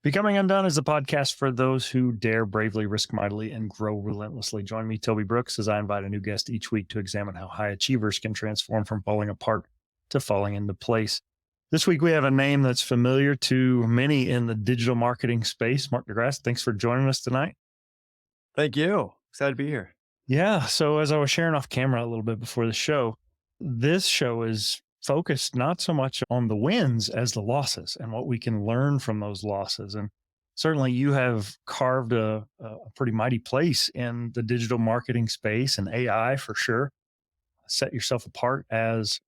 Becoming Undone is a podcast for those who dare bravely risk mightily and grow relentlessly. Join me, Toby Brooks, as I invite a new guest each week to examine how high achievers can transform from falling apart to falling into place. This week, we have a name that's familiar to many in the digital marketing space. Mark Grasse, thanks for joining us tonight. Thank you. Excited to be here. Yeah. So, as I was sharing off camera a little bit before the show, this show is focused not so much on the wins as the losses and what we can learn from those losses. And certainly, you have carved a pretty mighty place in the digital marketing space and AI for sure. Set yourself apart as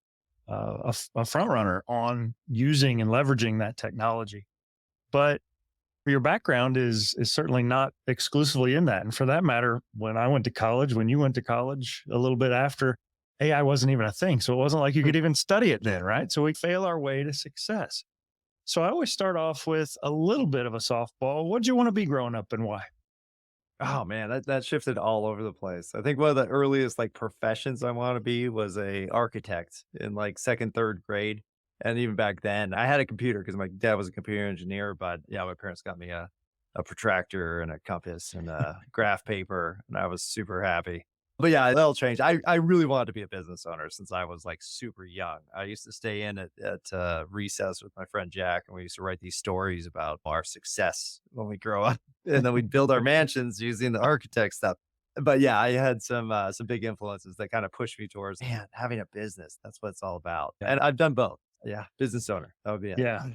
a front runner on using and leveraging that technology. But your background is certainly not exclusively in that. And for that matter, when I went to college, when you went to college, a little bit after, AI wasn't even a thing. So it wasn't like you could even study it then, right? So we fail our way to success. So I always start off with a little bit of a softball. What'd you want to be growing up and why? Oh man, that shifted all over the place. I think one of the earliest professions I want to be was a architect in second, third grade. And even back then, I had a computer because my dad was a computer engineer. But yeah, my parents got me a protractor and a compass and a graph paper, and I was super happy. But yeah, that'll change. I really wanted to be a business owner since I was super young. I used to stay in at recess with my friend Jack, and we used to write these stories about our success when we grow up, and then we'd build our mansions using the architect stuff. But yeah, I had some big influences that kind of pushed me towards having a business. That's what it's all about, Yeah. and I've done both. Yeah, business owner. That would be it. Yeah.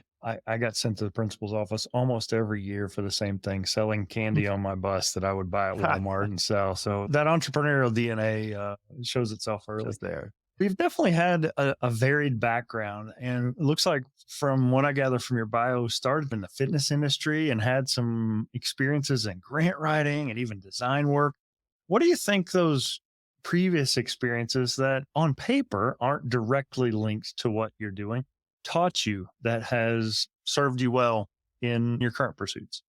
I got sent to the principal's office almost every year for the same thing, selling candy on my bus that I would buy at Walmart and sell. So that entrepreneurial DNA shows itself early. Just there. We've definitely had a varied background, and it looks like from what I gather from your bio, started in the fitness industry and had some experiences in grant writing and even design work. What do you think those previous experiences that on paper aren't directly linked to what you're doing taught you that has served you well in your current pursuits?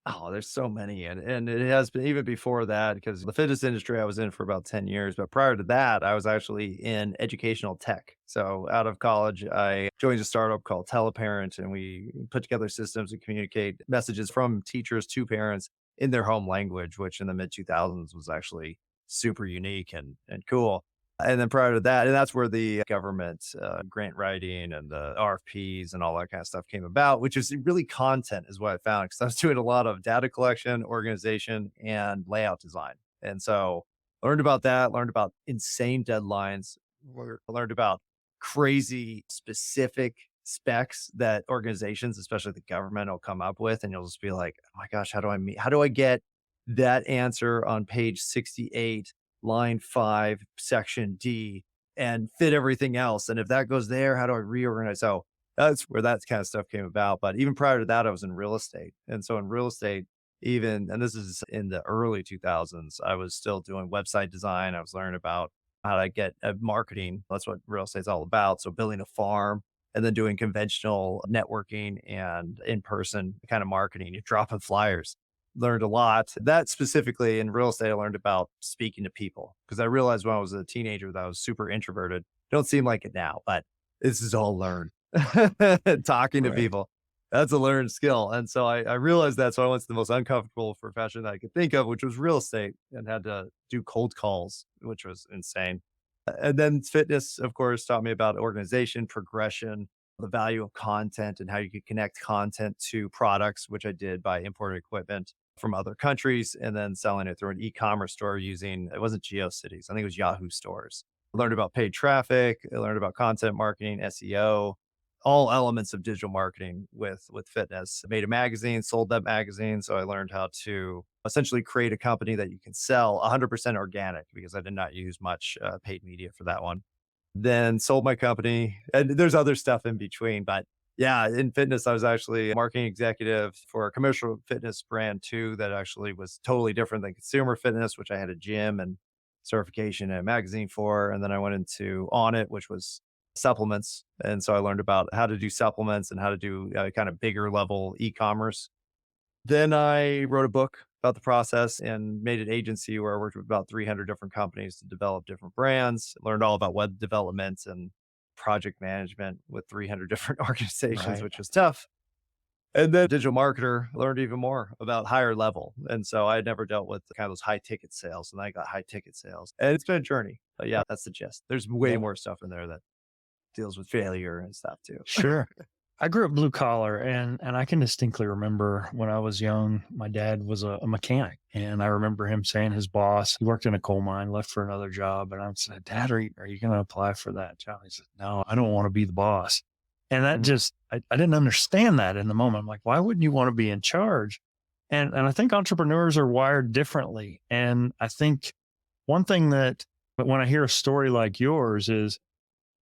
Oh, there's so many, and it has been even before that because the fitness industry I was in for about 10 years, but prior to that, I was actually in educational tech. So out of college, I joined a startup called Teleparent, and we put together systems to communicate messages from teachers to parents in their home language, which in the mid 2000s was actually super unique and cool. And then prior to that, and that's where the government grant writing and the RFPs and all that kind of stuff came about, which is really content is what I found because I was doing a lot of data collection, organization, and layout design. And so I learned about that, learned about insane deadlines, learned about crazy specific specs that organizations, especially the government, will come up with. And you'll just be like, oh my gosh, how do I get that answer on page 68? Line 5, section D, and fit everything else. And if that goes there, how do I reorganize? So that's where that kind of stuff came about. But even prior to that, I was in real estate. And so in real estate, and this is in the early 2000s, I was still doing website design. I was learning about how to get marketing. That's what real estate's all about. So building a farm and then doing conventional networking and in person kind of marketing. You're dropping flyers. Learned a lot. That specifically in real estate, I learned about speaking to people because I realized when I was a teenager that I was super introverted. Don't seem like it now, but this is all learned. Talking to Right. people, that's a learned skill. And so I realized that. So I went to the most uncomfortable profession that I could think of, which was real estate, and had to do cold calls, which was insane. And then fitness, of course, taught me about organization, progression, the value of content, and how you could connect content to products, which I did by importing equipment from other countries and then selling it through an e-commerce store using, it wasn't GeoCities, I think it was Yahoo stores. I learned about paid traffic. I learned about content marketing, SEO, all elements of digital marketing with fitness. I made a magazine, sold that magazine. So I learned how to essentially create a company that you can sell 100% organic because I did not use much paid media for that one. Then sold my company, and there's other stuff in between, but yeah, in fitness, I was actually a marketing executive for a commercial fitness brand too that actually was totally different than consumer fitness, which I had a gym and certification and a magazine for. And then I went into On It, which was supplements. And so I learned about how to do supplements and how to do kind of bigger level e-commerce. Then I wrote a book about the process and made an agency where I worked with about 300 different companies to develop different brands, learned all about web development and project management with 300 different organizations, Right. which was tough. And then digital marketer, learned even more about higher level. And so I had never dealt with kind of those high ticket sales, and I got high ticket sales. And it's been a journey. But yeah, that's the gist. There's way Love it. more stuff in there that deals with failure and stuff too. Sure. I grew up blue collar, and I can distinctly remember when I was young, my dad was a mechanic. And I remember him saying his boss, he worked in a coal mine, left for another job. And I said, Dad, are you going to apply for that job? He said, No, I don't want to be the boss. And that Mhm. just, I didn't understand that in the moment. I'm like, why wouldn't you want to be in charge? And I think entrepreneurs are wired differently. And I think one thing that, but when I hear a story like yours is,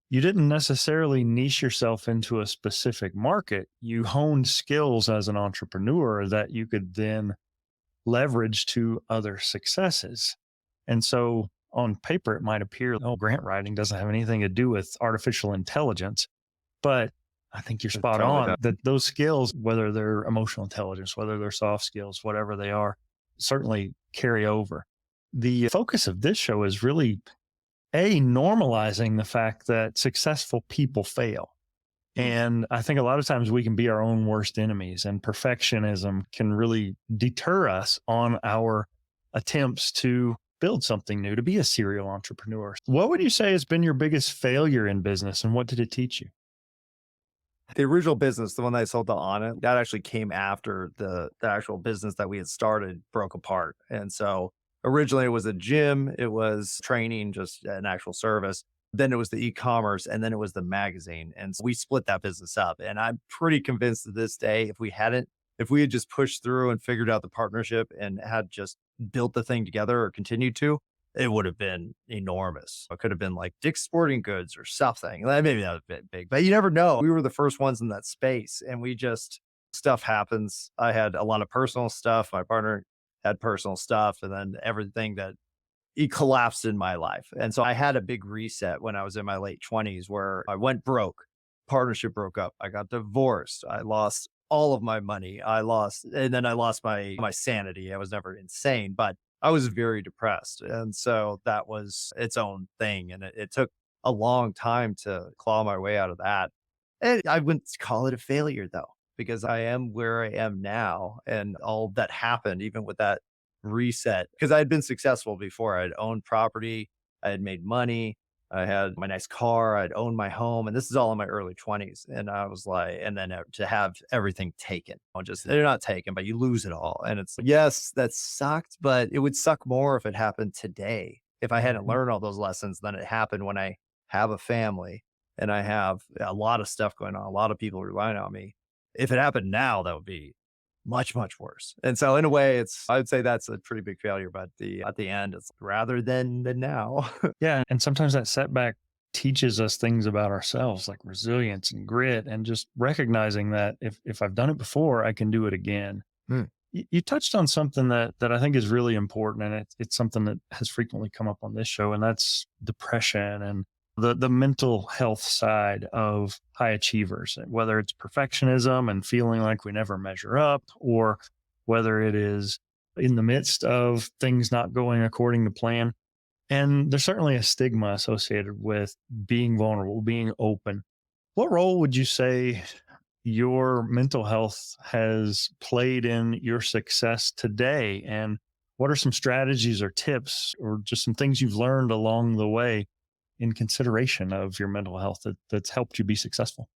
you didn't necessarily niche yourself into a specific market. You honed skills as an entrepreneur that you could then leverage to other successes. And so on paper, it might appear, oh, grant writing doesn't have anything to do with artificial intelligence. But I think you're It spot totally on does. that those skills, whether they're emotional intelligence, whether they're soft skills, whatever they are, certainly carry over. The focus of this show is really normalizing the fact that successful people fail. Mm. And I think a lot of times we can be our own worst enemies, and perfectionism can really deter us on our attempts to build something new, to be a serial entrepreneur. What would you say has been your biggest failure in business, and what did it teach you? The original business, the one that I sold to Anna, that actually came after the actual business that we had started broke apart. And so originally it was a gym, it was training, just an actual service. Then it was the e-commerce, and then it was the magazine. And so we split that business up. And I'm pretty convinced to this day, if we had just pushed through and figured out the partnership and had just built the thing together or continued to, it would have been enormous. It could have been like Dick's Sporting Goods or something. Maybe that was a bit big, but you never know. We were the first ones in that space, and we just stuff happens. I had a lot of personal stuff. My partner had personal stuff, and then everything that he collapsed in my life. And so I had a big reset when I was in my late 20s where I went broke. Partnership broke up. I got divorced. I lost all of my money. And then I lost my sanity. I was never insane, but I was very depressed. And so that was its own thing. And it took a long time to claw my way out of that. And I wouldn't call it a failure though, because I am where I am now. And all that happened, even with that reset, because I had been successful before. I'd owned property, I had made money, I had my nice car, I'd owned my home, and this is all in my early 20s. And I was like, and then to have everything taken, just they're not taken, but you lose it all. And it's yes, that sucked, but it would suck more if it happened today. If I hadn't Mhm. learned all those lessons, then it happened when I have a family and I have a lot of stuff going on, a lot of people relying on me. If it happened now, that would be much, much worse. And so in a way, I'd say that's a pretty big failure, but at the end, it's rather than now. Yeah. And sometimes that setback teaches us things about ourselves, like resilience and grit, and just recognizing that if I've done it before, I can do it again. Hmm. You touched on something that I think is really important, and it's something that has frequently come up on this show, and that's depression and the mental health side of high achievers, whether it's perfectionism and feeling like we never measure up, or whether it is in the midst of things not going according to plan. And there's certainly a stigma associated with being vulnerable, being open. What role would you say your mental health has played in your success today? And what are some strategies or tips or just some things you've learned along the way in consideration of your mental health that's helped you be successful?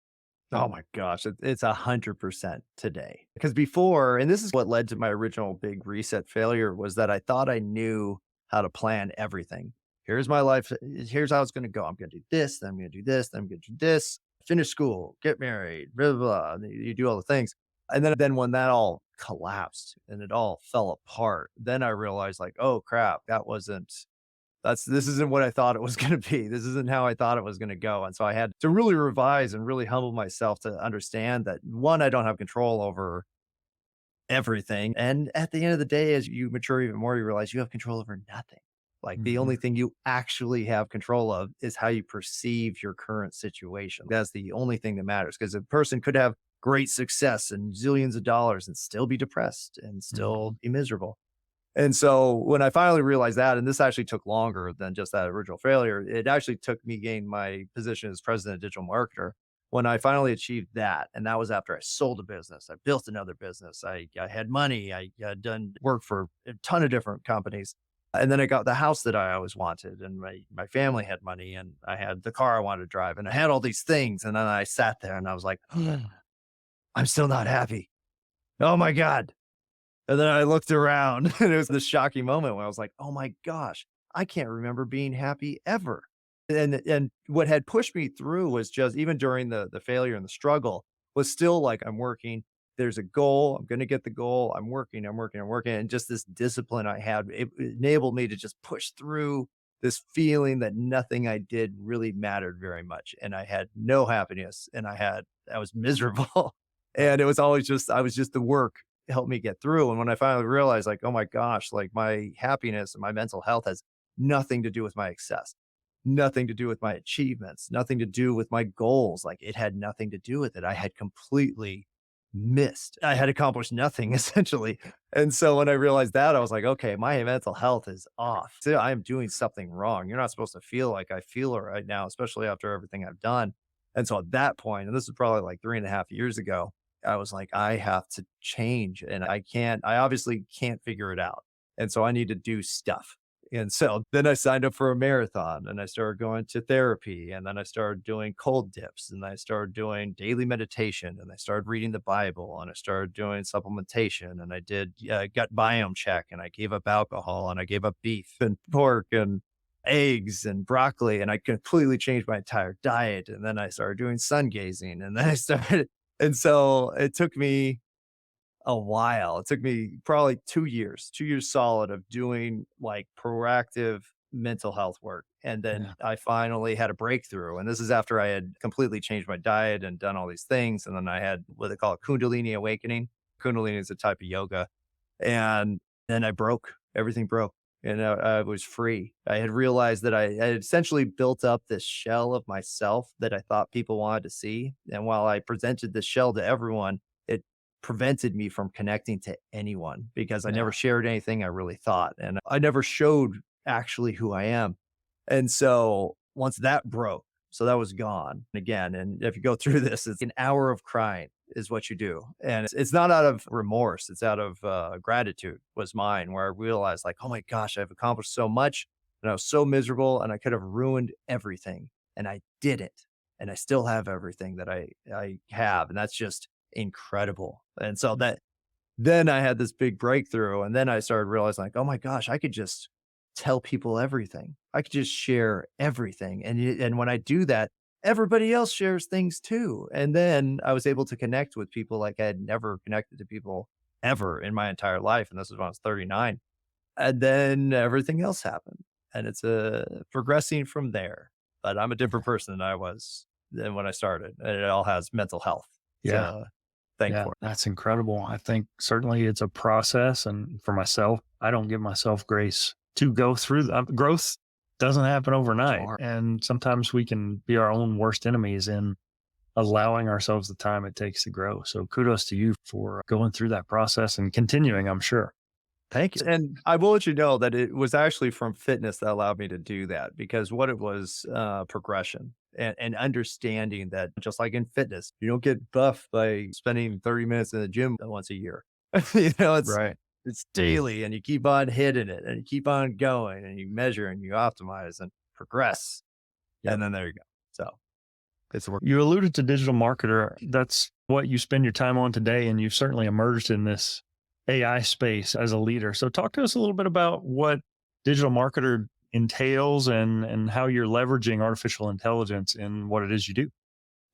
Oh my gosh, it's 100% today. Because before, and this is what led to my original big reset failure, was that I thought I knew how to plan everything. Here's my life. Here's how it's going to go. I'm going to do this. Then I'm going to do this. Then I'm going to do this. Finish school, get married, blah, blah, blah. And you do all the things. And then when that all collapsed and it all fell apart, then I realized like, oh crap, this isn't what I thought it was going to be. This isn't how I thought it was going to go. And so I had to really revise and really humble myself to understand that one, I don't have control over everything. And at the end of the day, as you mature even more, you realize you have control over nothing. Like the Mhm. only thing you actually have control of is how you perceive your current situation. That's the only thing that matters, because a person could have great success and zillions of dollars and still be depressed and still Mhm. be miserable. And so when I finally realized that, and this actually took longer than just that original failure, it actually took me gaining my position as president of digital marketer. when I finally achieved that, and that was after I sold a business, I built another business, I had money, I had done work for a ton of different companies. And then I got the house that I always wanted, and my family had money, and I had the car I wanted to drive, and I had all these things. And then I sat there and I was like, I'm still not happy. Oh my God. And then I looked around and it was this shocking moment when I was like, oh my gosh, I can't remember being happy ever. And what had pushed me through was just even during the failure and the struggle was still like I'm working. There's a goal. I'm gonna get the goal. I'm working, I'm working, I'm working. And just this discipline I had, it enabled me to just push through this feeling that nothing I did really mattered very much. And I had no happiness and I was miserable. And it was always just I was just the work helped me get through. And when I finally realized, like, oh my gosh, like my happiness and my mental health has nothing to do with my success, nothing to do with my achievements, nothing to do with my goals. Like it had nothing to do with it. I had completely missed. I had accomplished nothing essentially. And so when I realized that, I was like, okay, my mental health is off. So I am doing something wrong. You're not supposed to feel like I feel it right now, especially after everything I've done. And so at that point, and this is probably like 3.5 years ago, I was like, I have to change and I obviously can't figure it out. And so I need to do stuff. And so then I signed up for a marathon and I started going to therapy and then I started doing cold dips and I started doing daily meditation and I started reading the Bible and I started doing supplementation and I did gut biome check and I gave up alcohol and I gave up beef and pork and eggs and broccoli and I completely changed my entire diet. And then I started doing sun gazing and then I started, and so it took me a while. It took me probably 2 years solid of doing like proactive mental health work. And then Yeah. I finally had a breakthrough. And this is after I had completely changed my diet and done all these things. And then I had what they call a Kundalini awakening. Kundalini is a type of yoga. And then I broke, everything broke. And I was free. I had realized that I had essentially built up this shell of myself that I thought people wanted to see. And while I presented this shell to everyone, it prevented me from connecting to anyone because I never Yeah. shared anything I really thought. And I never showed actually who I am. And so once that broke, so that was gone again. And if you go through this, it's an hour of crying is what you do. And it's not out of remorse. It's out of gratitude was mine where I realized like, oh my gosh, I've accomplished so much and I was so miserable and I could have ruined everything and I didn't. And I still have everything that I have. And that's just incredible. And so that then I had this big breakthrough and then I started realizing like, oh my gosh, I could just tell people everything. I could just share everything. And when I do that, everybody else shares things too. And then I was able to connect with people like I had never connected to people ever in my entire life. And this was when I was 39. And then everything else happened. And it's progressing from there. But I'm a different person than I was than when I started. And it all has mental health Yeah. to thank Yeah. for. That's incredible. I think certainly it's a process. And for myself, I don't give myself grace to go through growth doesn't happen overnight. Sure. And sometimes we can be our own worst enemies in allowing ourselves the time it takes to grow. So kudos to you for going through that process and continuing, I'm sure. Thank you. And I will let you know that it was actually from fitness that allowed me to do that because what it was progression and understanding that just like in fitness, you don't get buff by spending 30 minutes in the gym once a year. It's Right. it's daily and you keep on hitting it and you keep on going and you measure and you optimize and progress. Yep. And then there you go. So it's work. You alluded to digital marketer. That's what you spend your time on today. And you've certainly emerged in this AI space as a leader. So talk to us a little bit about what digital marketer entails and how you're leveraging artificial intelligence in what it is you do.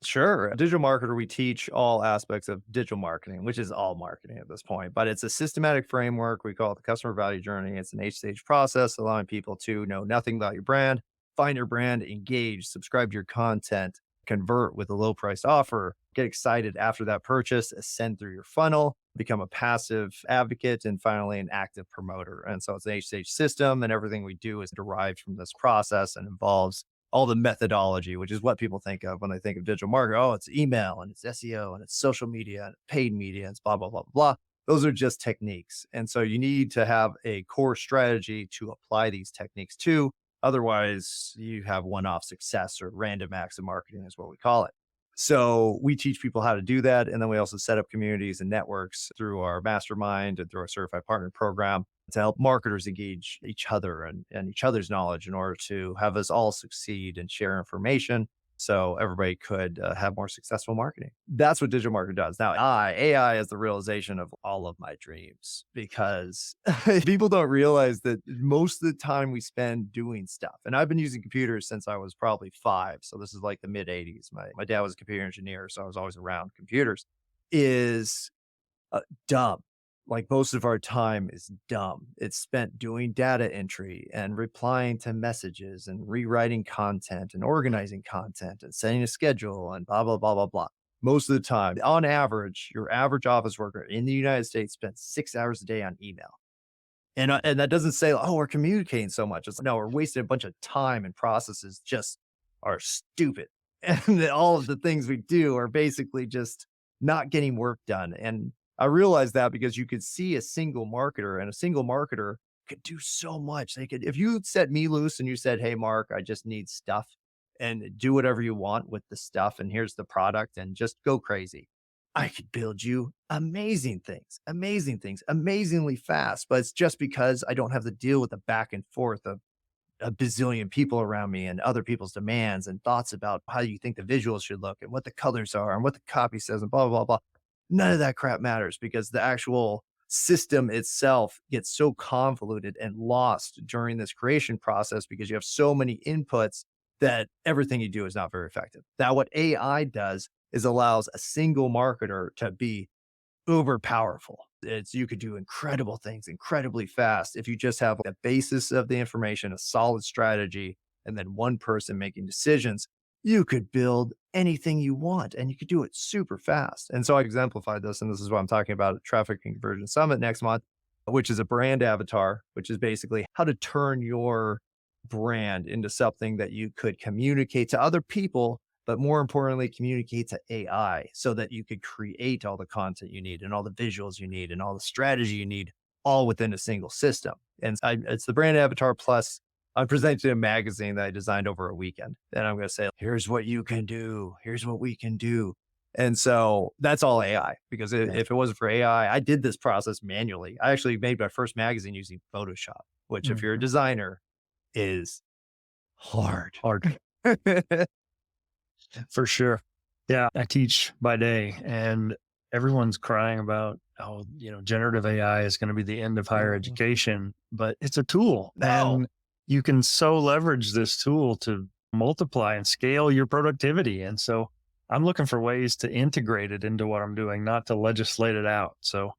Sure. A digital marketer, we teach all aspects of digital marketing, which is all marketing at this point, but it's a systematic framework. We call it the customer value journey. It's an 8 stage process, allowing people to know nothing about your brand, find your brand, engage, subscribe to your content, convert with a low priced offer, get excited after that purchase, ascend through your funnel, become a passive advocate, and finally an active promoter. And so it's an 8 stage system, and everything we do is derived from this process and involves all the methodology, which is what people think of when they think of digital marketing. Oh, it's email and it's SEO and it's social media and paid media and it's blah, blah, blah, blah, blah. Those are just techniques. And so you need to have a core strategy to apply these techniques to. Otherwise, you have one-off success or random acts of marketing is what we call it. So we teach people how to do that. And then we also set up communities and networks through our mastermind and through our certified partner program to help marketers engage each other and each other's knowledge in order to have us all succeed and share information so everybody could have more successful marketing. That's what digital marketing does. Now, AI is the realization of all of my dreams because people don't realize that most of the time we spend doing stuff. And I've been using computers since I was probably 5. So this is like the mid 80s. My dad was a computer engineer, so I was always around computers. Is dumb. Like most of our time is dumb. It's spent doing data entry and replying to messages and rewriting content and organizing content and setting a schedule and blah, blah, blah, blah, blah. Most of the time, on average, your average office worker in the United States spends 6 hours a day on email. And that doesn't say, oh, we're communicating so much. It's no, we're wasting a bunch of time and processes just are stupid. And that all of the things we do are basically just not getting work done. And I realized that because you could see a single marketer and a single marketer could do so much. They could, if you set me loose and you said, hey, Mark, I just need stuff and do whatever you want with the stuff. And here's the product and just go crazy. I could build you amazing things, amazingly fast. But it's just because I don't have to deal with the back and forth of a bazillion people around me and other people's demands and thoughts about how you think the visuals should look and what the colors are and what the copy says and blah, blah, blah. None of that crap matters because the actual system itself gets so convoluted and lost during this creation process because you have so many inputs that everything you do is not very effective. Now, what AI does is allows a single marketer to be uber powerful. You could do incredible things incredibly fast if you just have a basis of the information, a solid strategy, and then one person making decisions. You could build anything you want and you could do it super fast. And so I exemplified this, and this is what I'm talking about at Traffic and Conversion Summit next month, which is a brand avatar, which is basically how to turn your brand into something that you could communicate to other people, but more importantly, communicate to AI so that you could create all the content you need and all the visuals you need and all the strategy you need all within a single system. And it's the brand avatar plus I'm presenting a magazine that I designed over a weekend. And I'm going to say, here's what you can do. Here's what we can do. And so that's all AI because if it wasn't for AI, I did this process manually. I actually made my first magazine using Photoshop, which if you're a designer is hard. For sure. Yeah. I teach by day and everyone's crying about, oh, generative AI is going to be the end of higher education, but it's a tool. And you can so leverage this tool to multiply and scale your productivity. And so I'm looking for ways to integrate it into what I'm doing, not to legislate it out. So,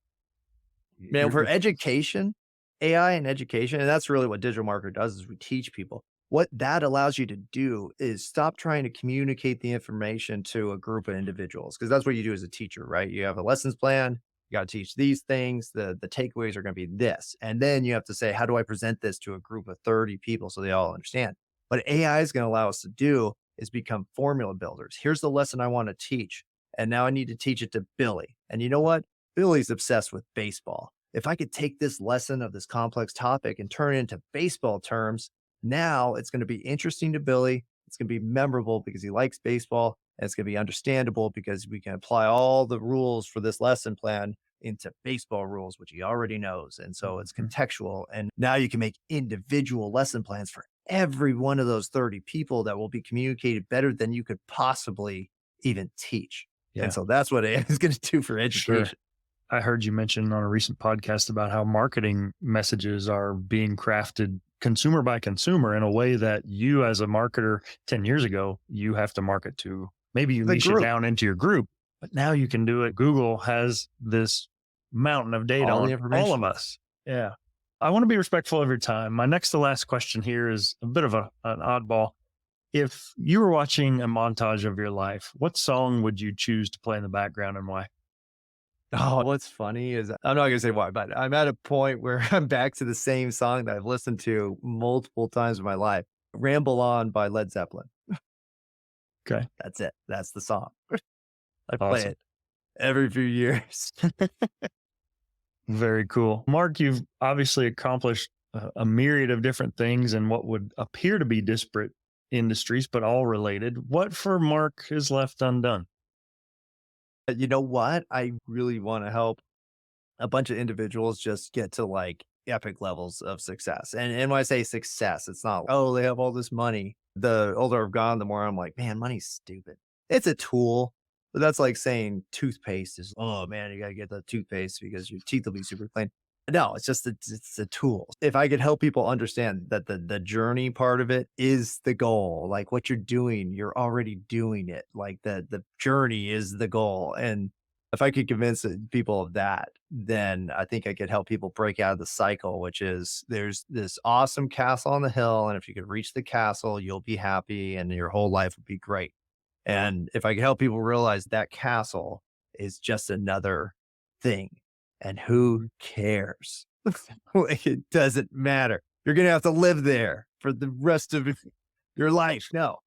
man, for education, AI and education, and that's really what digital marketer does is we teach people. What that allows you to do is stop trying to communicate the information to a group of individuals, because that's what you do as a teacher, right? You have a lessons plan. You got to teach these things. The takeaways are going to be this. And then you have to say, how do I present this to a group of 30 people so they all understand? What AI is going to allow us to do is become formula builders. Here's the lesson I want to teach. And now I need to teach it to Billy. And you know what? Billy's obsessed with baseball. If I could take this lesson of this complex topic and turn it into baseball terms, now it's going to be interesting to Billy. It's going to be memorable because he likes baseball. And it's going to be understandable because we can apply all the rules for this lesson plan into baseball rules, which he already knows. And so it's contextual. And now you can make individual lesson plans for every one of those 30 people that will be communicated better than you could possibly even teach. Yeah. And so that's what AI is going to do for education. Sure. I heard you mention on a recent podcast about how marketing messages are being crafted consumer by consumer in a way that you as a marketer 10 years ago, you have to market to. Maybe you niche it down into your group, but now you can do it. Google has this mountain of data on all of us. Yeah. I want to be respectful of your time. My next to last question here is a bit of an oddball. If you were watching a montage of your life, what song would you choose to play in the background and why? Oh, what's funny is I'm not going to say why, but I'm at a point where I'm back to the same song that I've listened to multiple times in my life. Ramble On by Led Zeppelin. Okay. That's it. That's the song. I play it every few years. Very cool. Mark, you've obviously accomplished a myriad of different things in what would appear to be disparate industries, but all related. What for Mark is left undone? You know what? I really want to help a bunch of individuals just get to like epic levels of success. And when I say success, it's not, oh, they have all this money. The older I've gone, the more I'm like, man, money's stupid. It's a tool. But that's like saying toothpaste is, oh man, you gotta get the toothpaste because your teeth will be super clean. No, it's just it's a tool. If I could help people understand that the journey part of it is the goal, like what you're doing, you're already doing it. Like the journey is the goal. And if I could convince people of that, then I think I could help people break out of the cycle, which is there's this awesome castle on the hill. And if you could reach the castle, you'll be happy and your whole life would be great. And if I could help people realize that castle is just another thing and who Mhm. cares? Like, it doesn't matter. You're going to have to live there for the rest of your life. No,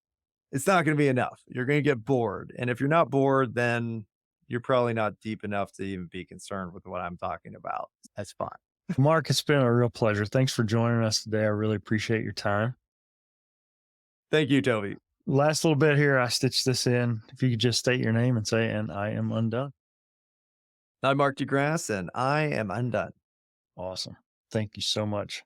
it's not going to be enough. You're going to get bored. And if you're not bored, then you're probably not deep enough to even be concerned with what I'm talking about. That's fine. Mark, it's been a real pleasure. Thanks for joining us today. I really appreciate your time. Thank you, Toby. Last little bit here, I stitched this in. If you could just state your name and say, and I am undone. I'm Mark Grasse, and I am undone. Awesome. Thank you so much.